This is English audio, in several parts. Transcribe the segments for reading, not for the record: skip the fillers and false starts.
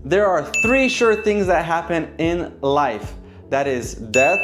There are three sure things that happen in life. That is death,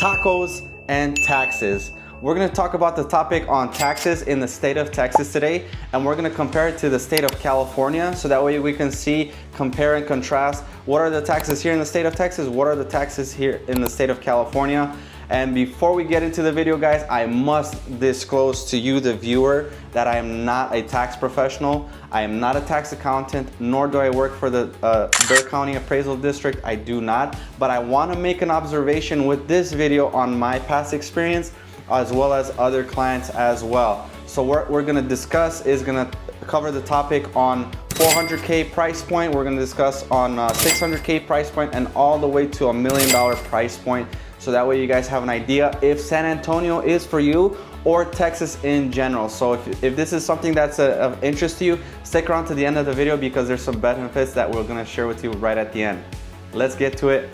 tacos, and taxes. We're gonna talk about the topic on taxes in the state of Texas today, and we're gonna compare it to the state of California, so that way we can see, compare and contrast what are the taxes here in the state of Texas, what are the taxes here in the state of California. And before we get into the video, guys, I must disclose to you, the viewer, that I am not a tax professional. I am not a tax accountant, nor do I work for the Bexar County Appraisal District. I do not, but I want to make an observation with this video on my past experience, as well as other clients as well. So what we're gonna discuss is gonna cover the topic on 400K price point. We're gonna discuss on 600K price point, and all the way to $1 million price point. So that way you guys have an idea if San Antonio is for you or Texas in general. So if this is something that's of interest to you, stick around to the end of the video, because there's some benefits that we're gonna share with you right at the end. Let's get to it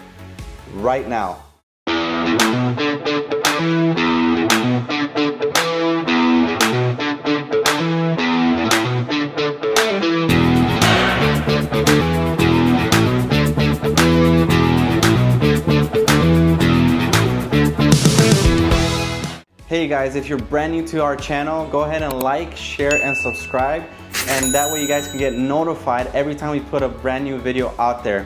right now. Hey guys, if you're brand new to our channel, go ahead and like, share, and subscribe, and that way you guys can get notified every time we put a brand new video out there.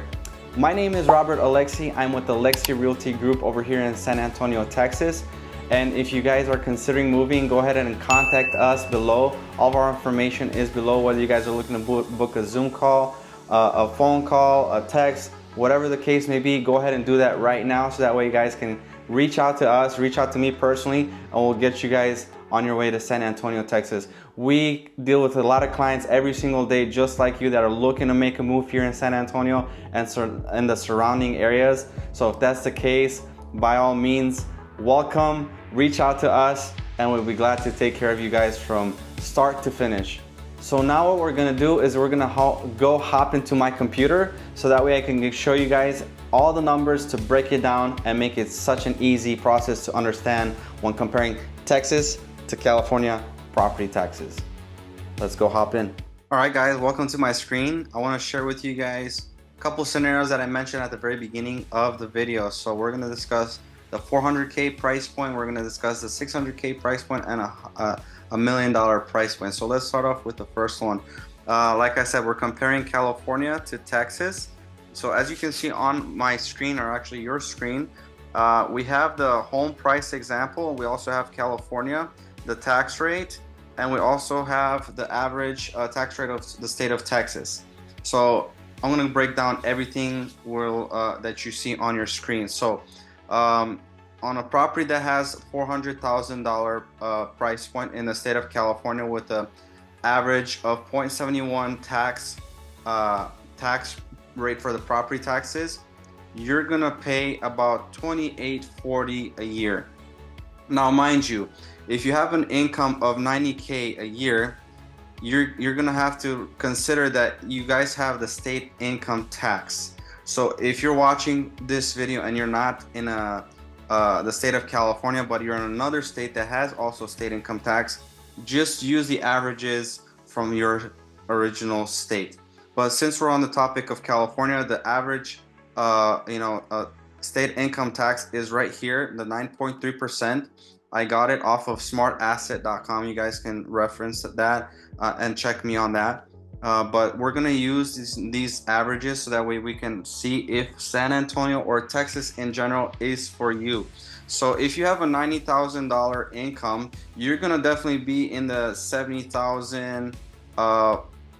My name is Alexe. I'm with the Alexe Realty Group over here in San Antonio, Texas. And if you guys are considering moving, go ahead and contact us below. All of our information is below, whether you guys are looking to book a Zoom call, a phone call, a text, whatever the case may be. Go ahead and do that right now, so that way you guys can reach out to us, reach out to me personally, and we'll get you guys on your way to San Antonio, Texas. We deal with a lot of clients every single day, just like you, that are looking to make a move here in San Antonio and in the surrounding areas. So if that's the case, by all means, welcome, reach out to us, and we'll be glad to take care of you guys from start to finish. So now what we're gonna do is we're gonna hop into my computer, so that way I can show you guys all the numbers to break it down and make it such an easy process to understand when comparing Texas to California property taxes. Let's go hop in. All right guys, welcome to my screen. I wanna share with you guys a couple scenarios that I mentioned at the very beginning of the video. So we're gonna discuss the 400K price point, we're gonna discuss the 600K price point, and a $1 million price point. So let's start off with the first one. Like I said, we're comparing California to Texas. So as you can see on my screen, or actually your screen, we have the home price example. We also have California, the tax rate, and we also have the average tax rate of the state of Texas. So I'm gonna break down everything that you see on your screen. So on a property that has $400,000 price point in the state of California, with an average of 0.71 tax rate for the property taxes, you're gonna pay about $28.40 a year. Now mind you, if you have an income of $90K a year, you're gonna have to consider that you guys have the state income tax. So if you're watching this video and you're not in the state of California, but you're in another state that has also state income tax, just use the averages from your original state. But since we're on the topic of California, the average state income tax is right here, the 9.3%. I got it off of smartasset.com. You guys can reference that and check me on that. But we're gonna use these averages, so that way we can see if San Antonio or Texas in general is for you. So if you have a $90,000 income, you're gonna definitely be in the 70,000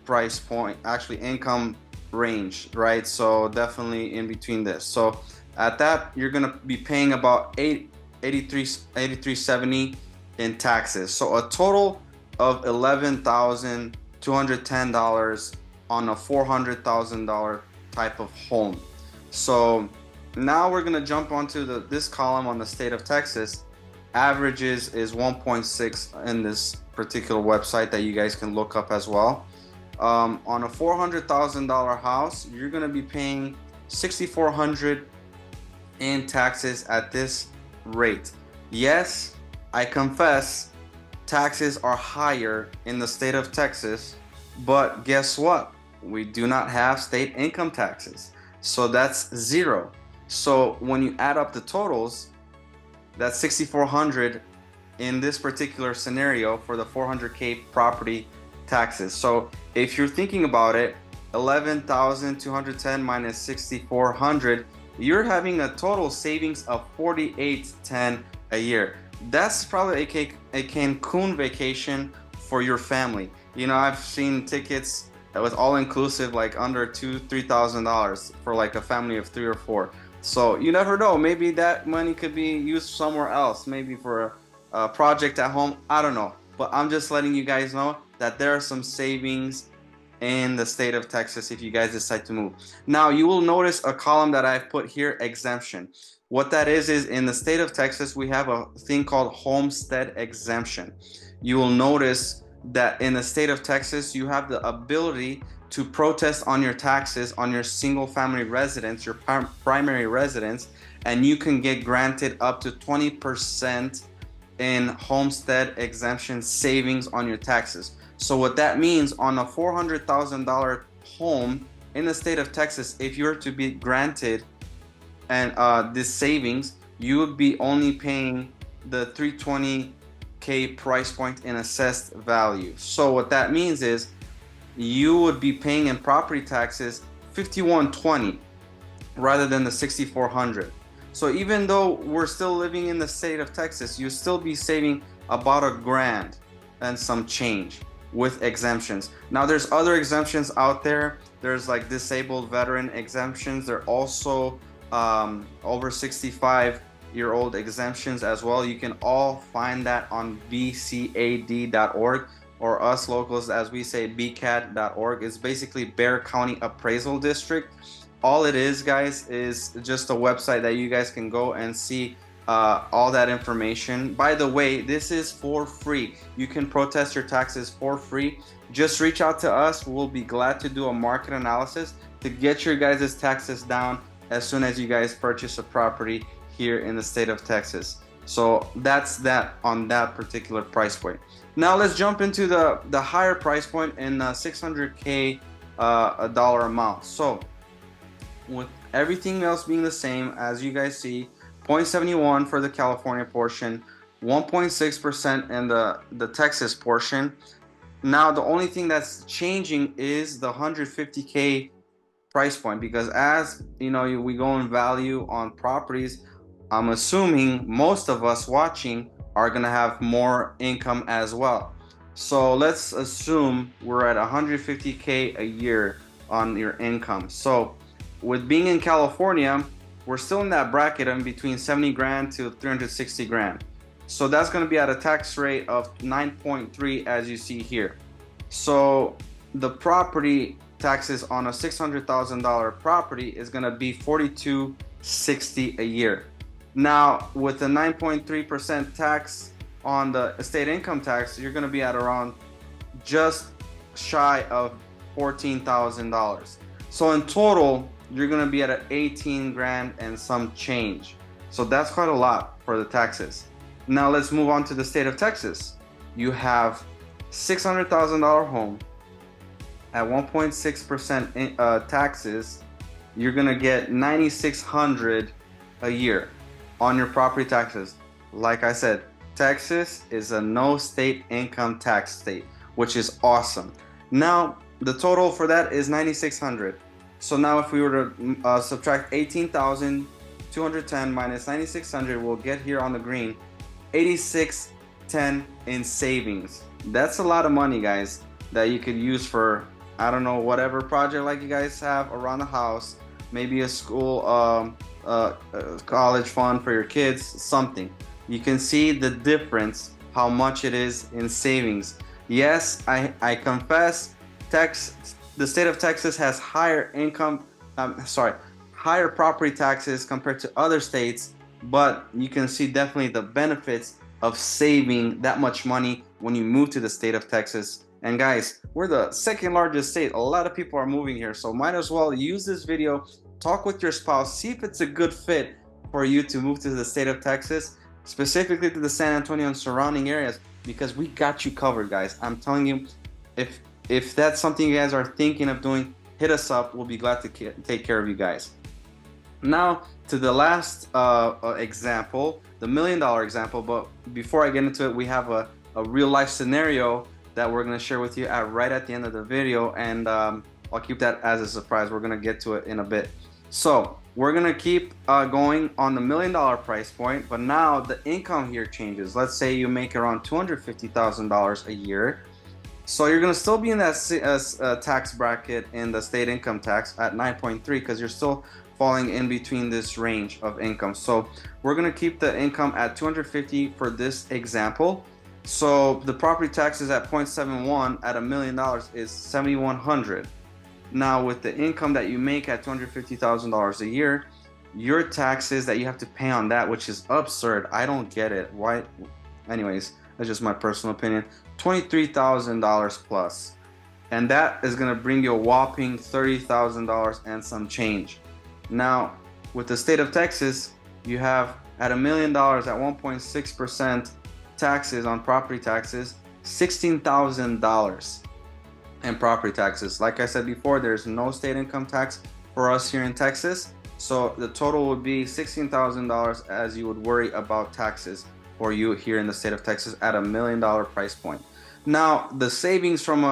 price point, actually income range, right? So definitely in between this. So at that, you're gonna be paying about $83.70 in taxes. So a total of $11,210 on a $400,000 type of home. So now we're gonna jump onto this column on the state of Texas. Averages is 1.6 in this particular website that you guys can look up as well. On a $400,000 house, you're gonna be paying $6,400 in taxes at this rate. Yes, I confess, taxes are higher in the state of Texas, but guess what? we do not have state income taxes. So that's 0. So when you add up the totals, that's 6,400 in this particular scenario for the 400K property taxes. So if you're thinking about it, 11,210 minus 6,400, you're having a total savings of 4,810 a year. That's probably a Cancun vacation for your family. You know, I've seen tickets that was all inclusive, like under $2,000-$3,000 for like a family of 3 or 4. So you never know, maybe that money could be used somewhere else, maybe for a project at home. I don't know, but I'm just letting you guys know that there are some savings in the state of Texas if you guys decide to move. Now you will notice a column that I've put here, exemption. What that is in the state of Texas, we have a thing called homestead exemption. You will notice that in the state of Texas, you have the ability to protest on your taxes on your single family residence, your primary residence, and you can get granted up to 20% in homestead exemption savings on your taxes. So what that means, on a $400,000 home in the state of Texas, if you're to be granted and this savings, you would be only paying the 320K price point in assessed value. So what that means is you would be paying in property taxes $5,120 rather than the $6,400. So even though we're still living in the state of Texas, you still be saving about $1,000 and some change with exemptions. Now there's other exemptions out there. There's like disabled veteran exemptions. There are also over 65-year-old exemptions as well. You can all find that on bcad.org, or us locals, as we say, bcad.org. It's basically Bexar County Appraisal District. All it is, guys, is just a website that you guys can go and see all that information. By the way, this is for free. You can protest your taxes for free. Just reach out to us. We'll be glad to do a market analysis to get your guys' taxes down as soon as you guys purchase a property here in the state of Texas. So that's that on that particular price point. Now let's jump into the higher price point in 600K dollar amount. So with everything else being the same, as you guys see, 0.71 for the California portion, 1.6% in the Texas portion. Now the only thing that's changing is the 150K price point, because as you know, we go in value on properties. I'm assuming most of us watching are gonna have more income as well. So let's assume we're at 150K a year on your income. So with being in California, we're still in that bracket of between 70 grand to 360 grand. So that's going to be at a tax rate of 9.3 as you see here. So the property taxes on a $600,000 property is going to be $4,260 a year. Now with the 9.3% tax on the estate income tax, you're going to be at around just shy of $14,000. So in total, you're going to be at 18 grand and some change. So that's quite a lot for the taxes. Now let's move on to the state of Texas. You have $600,000 home at 1.6% taxes. You're going to get $9,600 a year on your property taxes. Like I said, Texas is a no state income tax state, which is awesome. Now the total for that is $9,600. So now if we were to subtract 18,210 minus 9,600, we'll get here on the green, 8610 in savings. That's a lot of money, guys, that you could use for, I don't know, whatever project like you guys have around the house, maybe a school, college fund for your kids, something. You can see the difference, how much it is in savings. Yes, I confess, the state of Texas has higher higher property taxes compared to other states, but you can see definitely the benefits of saving that much money when you move to the state of Texas. And guys, we're the second largest state. A lot of people are moving here, so might as well use this video, talk with your spouse, see if it's a good fit for you to move to the state of Texas, specifically to the San Antonio and surrounding areas, because we got you covered, guys. I'm telling you, if if that's something you guys are thinking of doing, hit us up. We'll be glad to take care of you guys. Now to the last example, the $1 million example. But before I get into it, we have a real life scenario that we're going to share with you right at the end of the video, and I'll keep that as a surprise. We're going to get to it in a bit. So we're going to keep going on the $1 million price point, but now the income here changes. Let's say you make around $250,000 a year. So you're going to still be in that tax bracket in the state income tax at 9.3 because you're still falling in between this range of income. So we're going to keep the income at 250 for this example. So the property taxes at 0.71 at $1 million is $7,100. Now with the income that you make at $250,000 a year, your taxes that you have to pay on that, which is absurd. I don't get it. Why? Anyways, that's just my personal opinion. $23,000 plus. And that is going to bring you a whopping $30,000 and some change. Now, with the state of Texas, you have at $1 million at 1.6% taxes on property taxes, $16,000 in property taxes. Like I said before, there's no state income tax for us here in Texas. So the total would be $16,000 as you would worry about taxes for you here in the state of Texas at $1 million price point. Now, the savings from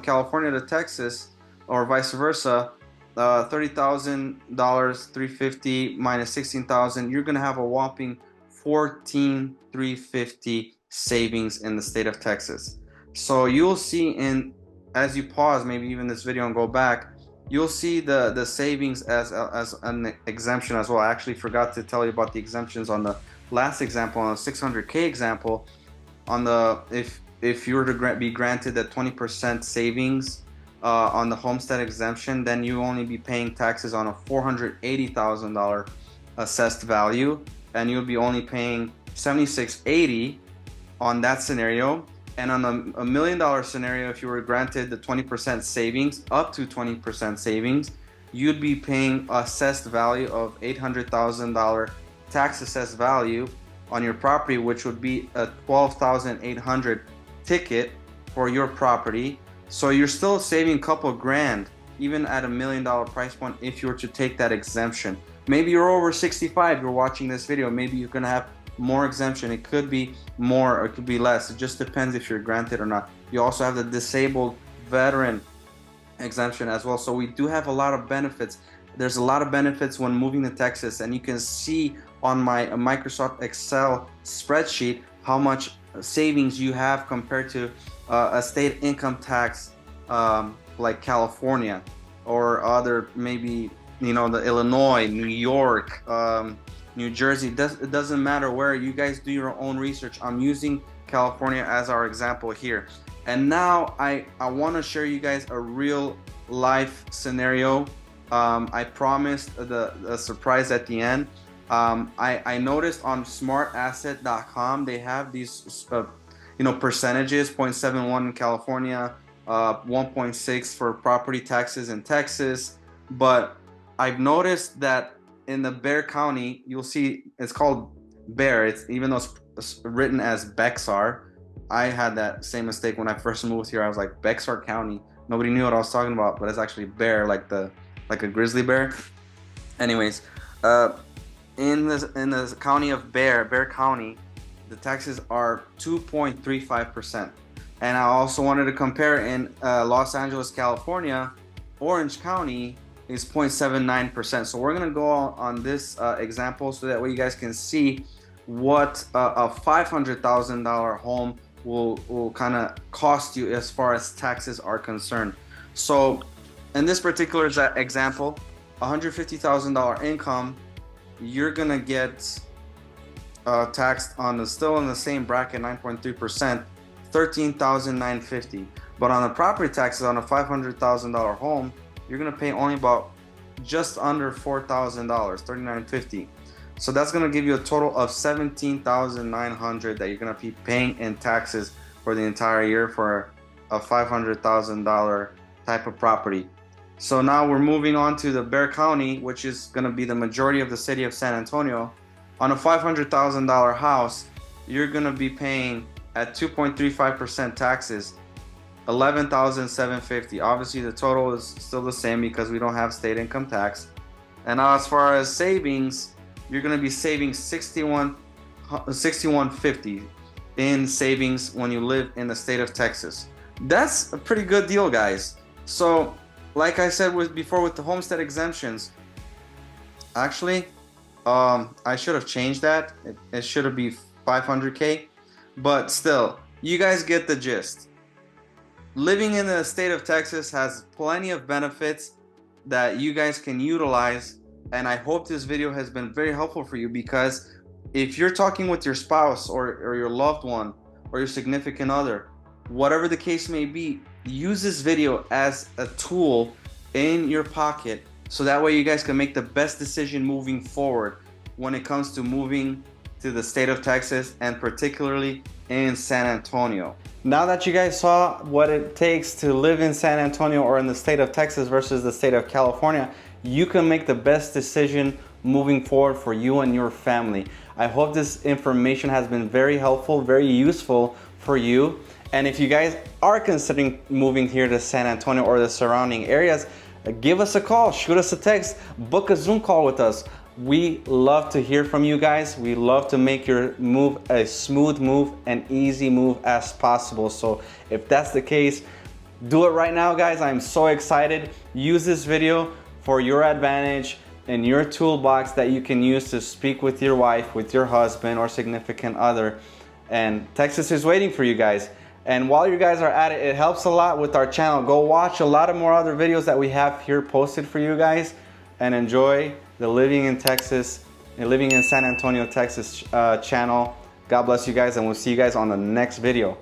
California to Texas or vice versa, $30,000, $350 minus $16,000, you're gonna have a whopping $14,350 savings in the state of Texas. So you'll see as you pause, maybe even this video and go back, you'll see the savings as an exemption as well. I actually forgot to tell you about the exemptions on the last example, on the 600K example. On the if you were to be granted the 20% savings on the homestead exemption, then you only be paying taxes on a $480,000 assessed value, and you'll be only paying $7,680 on that scenario. And on a $1 million scenario, if you were granted the 20% savings, up to 20% savings, you'd be paying assessed value of $800,000 tax assessed value on your property, which would be a $12,800 ticket for your property. So you're still saving a couple grand, even at $1 million price point, if you were to take that exemption. Maybe you're over 65, you're watching this video, maybe you're gonna have more exemption. It could be more or it could be less. It just depends if you're granted or not. You also have the disabled veteran exemption as well. So we do have a lot of benefits. There's a lot of benefits when moving to Texas, and you can see on my Microsoft Excel spreadsheet how much savings you have compared to a state income tax like California or other, maybe, you know, the Illinois, New York, New Jersey. It doesn't matter where. You guys do your own research. I'm using California as our example here. And now I want to share you guys a real life scenario. I promised a surprise at the end. I noticed on smartasset.com they have these percentages: 0.71 in California, 1.6 for property taxes in Texas. But I've noticed that in the Bexar County, you'll see it's called Bear. Even though it's written as Bexar. I had that same mistake when I first moved here. I was like, Bexar County. Nobody knew what I was talking about, but it's actually bear, like a grizzly bear. Anyways, in the county of Bear County, the taxes are 2.35%. And I also wanted to compare in Los Angeles, California, Orange County is 0.79%. So we're gonna go on this example so that way you guys can see what a $500,000 home will kind of cost you as far as taxes are concerned. So in this particular example, $150,000 income, you're gonna get taxed on still in the same bracket, 9.3%, $13,950. But on the property taxes on a $500,000 home, you're gonna pay only about just under $4,000, $3,950. So that's gonna give you a total of $17,900 that you're gonna be paying in taxes for the entire year for a $500,000 type of property. So now we're moving on to the Bexar County, which is gonna be the majority of the city of San Antonio. On a $500,000 house, you're gonna be paying at 2.35% taxes $11,750. Obviously the total is still the same because we don't have state income tax. And now as far as savings, you're going to be saving $61.50 in savings when you live in the state of Texas. That's a pretty good deal, guys. So like I said before with the homestead exemptions, actually I should have changed that. It should have been 500K, but still, you guys get the gist. Living in the state of Texas has plenty of benefits that you guys can utilize, and I hope this video has been very helpful for you, because if you're talking with your spouse or your loved one or your significant other, whatever the case may be, use this video as a tool in your pocket, so that way you guys can make the best decision moving forward when it comes to moving to the state of Texas, and particularly in San Antonio. Now that you guys saw what it takes to live in San Antonio or in the state of Texas versus the state of California, you can make the best decision moving forward for you and your family. I hope this information has been very helpful, very useful for you. And if you guys are considering moving here to San Antonio or the surrounding areas, give us a call, shoot us a text, book a Zoom call with us. We love to hear from you guys. We love to make your move a smooth move and easy move as possible. So if that's the case, do it right now, guys. I'm so excited. Use this video for your advantage in your toolbox that you can use to speak with your wife, with your husband or significant other. And Texas is waiting for you guys. And while you guys are at it, it helps a lot with our channel. Go watch a lot of more other videos that we have here posted for you guys, and enjoy the Living in Texas and Living in San Antonio, Texas channel. God bless you guys, and we'll see you guys on the next video.